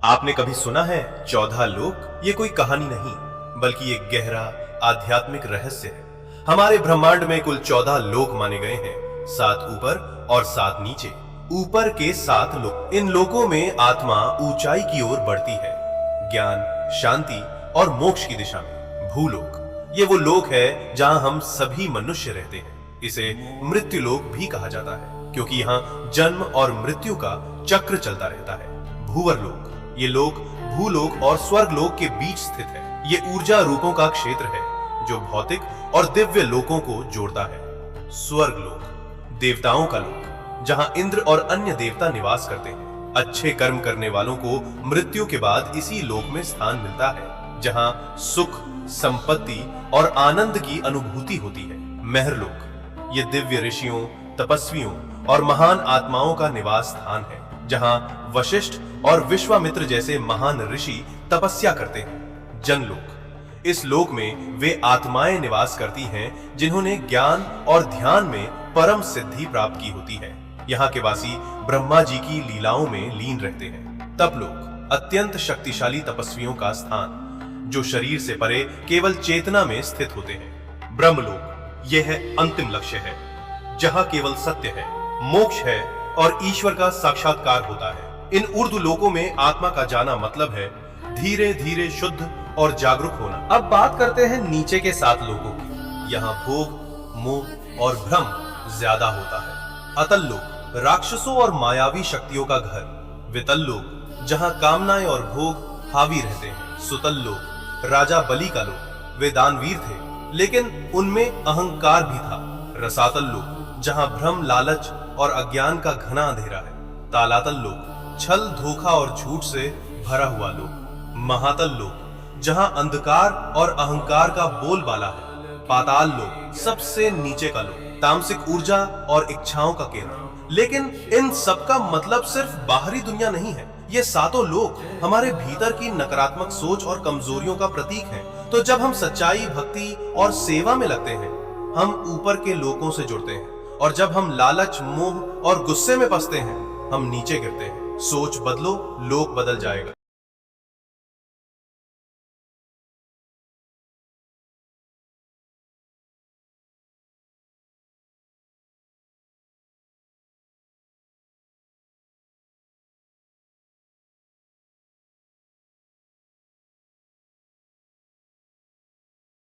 आपने कभी सुना है 14 लोक? ये कोई कहानी नहीं, बल्कि एक गहरा आध्यात्मिक रहस्य है। हमारे ब्रह्मांड में कुल 14 लोक माने गए हैं, 7 ऊपर और 7 नीचे। ऊपर के 7 लोक, इन लोकों में आत्मा ऊंचाई की ओर बढ़ती है, ज्ञान, शांति और मोक्ष की दिशा में। भूलोक, ये वो लोक है जहां हम सभी मनुष्य रहते हैं। इसे मृत्यु लोक भी कहा जाता है, क्योंकि यहाँ जन्म और मृत्यु का चक्र चलता रहता है। भूवर लोक, ये लोक भूलोक और स्वर्ग लोक के बीच स्थित है। ये ऊर्जा रूपों का क्षेत्र है जो भौतिक और दिव्य लोकों को जोड़ता है। स्वर्ग लोक, देवताओं का लोक, जहां इंद्र और अन्य देवता निवास करते हैं। अच्छे कर्म करने वालों को मृत्यु के बाद इसी लोक में स्थान मिलता है, जहां सुख, संपत्ति और आनंद की अनुभूति होती है। महरलोक, ये दिव्य ऋषियों, तपस्वियों और महान आत्माओं का निवास स्थान है, जहां वशिष्ठ और विश्वामित्र जैसे महान ऋषि तपस्या करते हैं। जनलोक, इस लोक में वे आत्माएं निवास करती हैं जिन्होंने ज्ञान और ध्यान में परम सिद्धि प्राप्त की होती है। यहाँ के वासी ब्रह्मा जी की लीलाओं में लीन रहते हैं। तपलोक, अत्यंत शक्तिशाली तपस्वियों का स्थान, जो शरीर से परे केवल चेतना में स्थित होते हैं। ब्रह्मलोक, यह है अंतिम लक्ष्य है, जहां केवल सत्य है, मोक्ष है और ईश्वर का साक्षात्कार होता है। इन ऊर्ध्व लोकों में आत्मा का जाना मतलब है धीरे धीरे शुद्ध और जागरूक होना। अब बात करते हैं नीचे के 7 लोकों की। यहाँ भोग, मोह और भ्रम ज्यादा होता है। अतल लोक, राक्षसों और मायावी शक्तियों का घर। वितल लोक, जहाँ कामनाएं और भोग हावी रहते हैं। सुतल लोक, राजा बलि का लोक। वे दानवीर थे, लेकिन उनमें अहंकार भी था। रसातल लोक, जहाँ भ्रम, लालच और अज्ञान का घना अंधेरा है। तालातल लोक, छल, धोखा और झूठ से भरा हुआ लोक। महातल लोक, जहां अंधकार और अहंकार का बोलबाला है। पाताल लोक, सबसे नीचे का लोक, तामसिक ऊर्जा और इच्छाओं का केंद्र। लेकिन इन सब का मतलब सिर्फ बाहरी दुनिया नहीं है। ये 7 लोक हमारे भीतर की नकारात्मक सोच और कमजोरियों का प्रतीक हैं। तो जब हम सच्चाई, भक्ति और सेवा में लगते हैं, हम ऊपर के लोकों से जुड़ते हैं, और जब हम लालच, मोह और गुस्से में फंसते हैं, हम नीचे गिरते हैं। सोच बदलो, लोक बदल जाएगा।